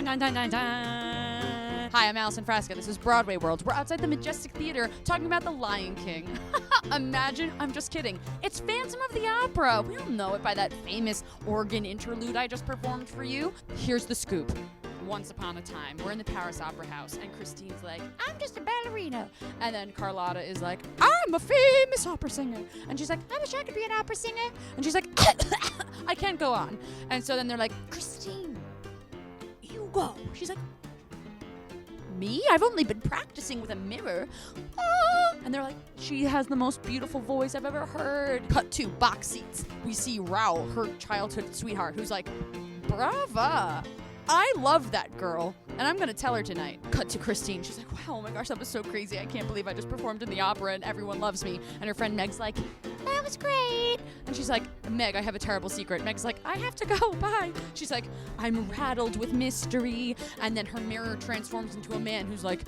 dun, dun, dun, dun. Hi, I'm Allison Frasca. This is BroadwayWorld. We're outside the Majestic Theatre talking about The Lion King. Imagine, I'm just kidding. It's Phantom of the Opera. We all know it by that famous organ interlude I just performed for you. Here's the scoop. Once upon a time, we're in the Paris Opera House, and Christine's like, I'm just a ballerina. And then Carlotta is like, I'm a famous opera singer. And she's like, I wish I could be an opera singer. And she's like, I can't go on. And so then they're like, Christine, you go. She's like, me? I've only been practicing with a mirror. And they're like, she has the most beautiful voice I've ever heard. Cut to box seats. We see Raoul, her childhood sweetheart, who's like, brava. I love that girl, and I'm gonna tell her tonight. Cut to Christine. She's like, wow, oh my gosh, that was so crazy. I can't believe I just performed in the opera and everyone loves me. And her friend Meg's like, that was great. And she's like, Meg, I have a terrible secret. Meg's like, I have to go, bye. She's like, I'm rattled with mystery. And then her mirror transforms into a man who's like,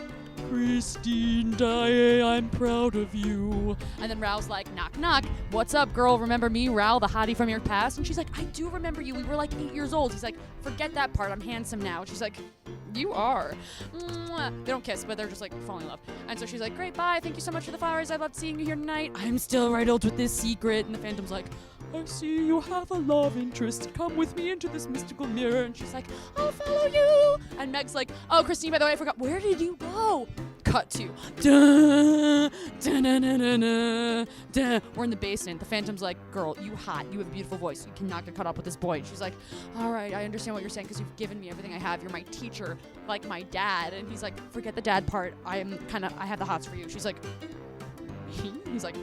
Christine Daae, I'm proud of you. And then Raoul's like, knock, knock. What's up, girl? Remember me, Raoul, the hottie from your past? And she's like, I do remember you. We were like 8 years old. He's like, forget that part. I'm handsome now. And she's like, you are. Mwah. They don't kiss, but they're just like falling in love. And so she's like, great, bye. Thank you so much for the flowers. I loved seeing you here tonight. I'm still riddled with this secret. And the Phantom's like, I see you have a love interest. Come with me into this mystical mirror. And she's like, I'll follow you. And Meg's like, oh, Christine, by the way, I forgot. Where did you go? Cut to. Dun, dun, dun, dun, dun, dun, dun. We're in the basement. The Phantom's like, girl, you hot. You have a beautiful voice. You cannot get caught up with this boy. And she's like, all right, I understand what you're saying because you've given me everything I have. You're my teacher, like my dad. And he's like, forget the dad part. I have the hots for you. She's like, he's like,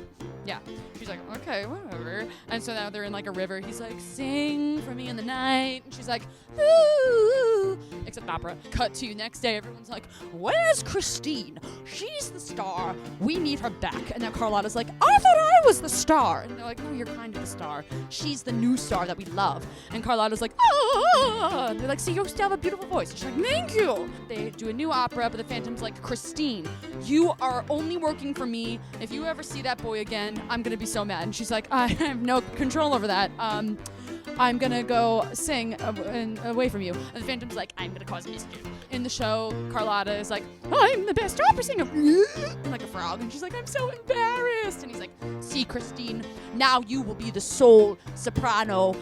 yeah. She's like, okay, whatever. And so now they're in like a river. He's like, sing for me in the night. And she's like, ooh. Except opera. Cut to next day. Everyone's like, where's Christine? She's the star. We need her back. And now Carlotta's like, I thought I was the star. And they're like, no, you're kind of the star. She's the new star that we love. And Carlotta's like, oh. And they're like, see, you still have a beautiful voice. And she's like, thank you. They do a new opera, but the Phantom's like, Christine, you are only working for me. If you ever see that boy again, I'm going to be so mad. And she's like, I have no control over that. I'm gonna go sing away from you. And the Phantom's like, I'm gonna cause mischief. In the show, Carlotta is like, I'm the best opera singer. Like a frog. And she's like, I'm so embarrassed. And he's like, see, Christine, now you will be the sole soprano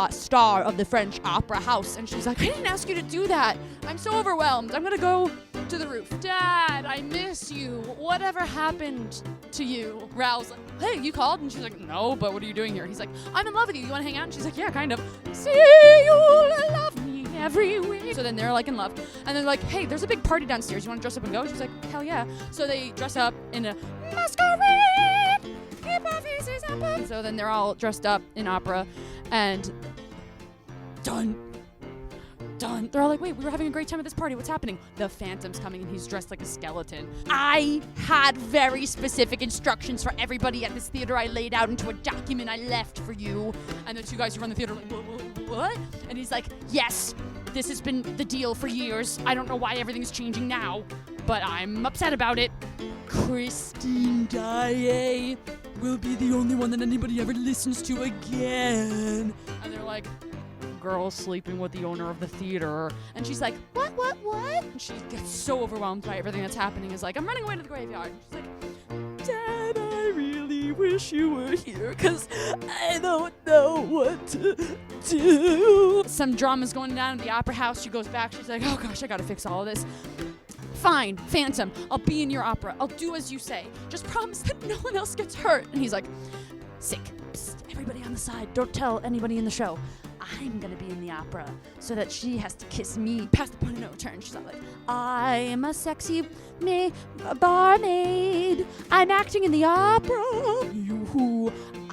star of the French opera house. And she's like, I didn't ask you to do that. I'm so overwhelmed. I'm gonna go to the roof. Dad, I miss you. Whatever happened to you? Raoul's like, hey, you called? And she's like, no, but what are you doing here? He's like, I'm in love with you. You want to hang out? And she's like, yeah, kind of. See, you love me every week. So then they're like in love. And they're like, hey, there's a big party downstairs. You want to dress up and go? She's like, hell yeah. So they dress up in a masquerade. Keep our faces up. And so then they're all dressed up in opera. And done. They're all like, wait, we were having a great time at this party. What's happening? The Phantom's coming and he's dressed like a skeleton. I had very specific instructions for everybody at this theater. I laid out into a document I left for you. And the two guys who run the theater are like, what? And he's like, yes, this has been the deal for years. I don't know why everything's changing now, but I'm upset about it. Christine Daae will be the only one that anybody ever listens to again. And they're like, girl sleeping with the owner of the theater. And she's like, what? And she gets so overwhelmed by everything that's happening. Is like, I'm running away to the graveyard. And she's like, Dad, I really wish you were here because I don't know what to do. Some drama's going down in the opera house. She goes back. She's like, oh gosh, I gotta fix all of this. Fine, Phantom, I'll be in your opera. I'll do as you say. Just promise that no one else gets hurt. And he's like, sick. Psst, everybody on the side, don't tell anybody in the show. I'm gonna be in the opera so that she has to kiss me. Past the point of no return. She's like, I'm a sexy barmaid. I'm acting in the opera.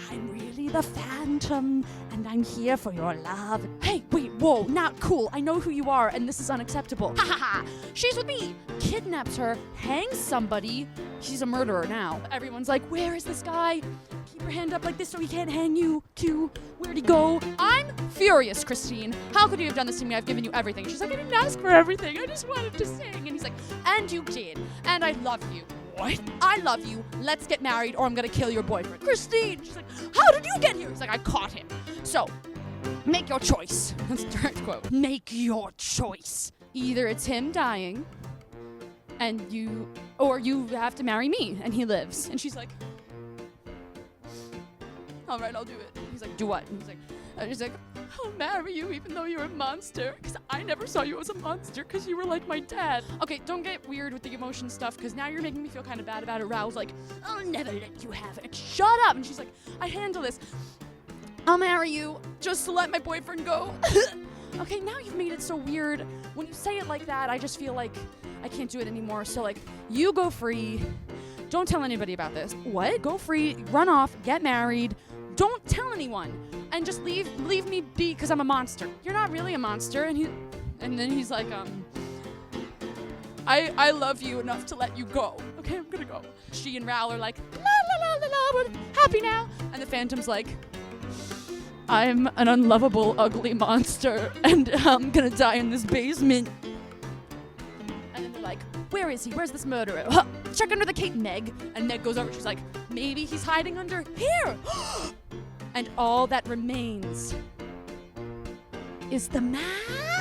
I'm really the Phantom, and I'm here for your love. Hey, wait, whoa, not cool. I know who you are, and this is unacceptable. Ha ha ha. She's with me. Kidnaps her, hangs somebody. She's a murderer now. Everyone's like, where is this guy? Keep your hand up like this so he can't hang you. Q, where'd he go? I'm furious, Christine. How could you have done this to me? I've given you everything. She's like, I didn't ask for everything. I just wanted to sing. And he's like, and you did. And I love you. What? I love you. Let's get married or I'm gonna kill your boyfriend. Christine! She's like, how did you get here? He's like, I caught him. So, make your choice. That's a direct quote. Make your choice. Either it's him dying, or you have to marry me, and he lives. And she's like, all right, I'll do it. He's like, do what? And she's like, I'll marry you even though you're a monster, because I never saw you as a monster, because you were like my dad. Okay, don't get weird with the emotion stuff, because now you're making me feel kind of bad about it. Raul's like, I'll never let you have it. Shut up. And she's like, I handle this. I'll marry you just to let my boyfriend go. Okay, now you've made it so weird. When you say it like that, I just feel like I can't do it anymore. So, like, you go free. Don't tell anybody about this. What? Go free, run off, get married. Don't tell anyone. And just leave me be because I'm a monster. You're not really a monster. And then he's like, I love you enough to let you go. Okay, I'm gonna go. She and Raoul are like, la la la la la, we're happy now. And the Phantom's like, I'm an unlovable, ugly monster, and I'm gonna die in this basement. And then they're like, where is he? Where's this murderer? Huh, check under the cape, Meg. And Meg goes over, she's like, maybe he's hiding under here. And all that remains is the mask.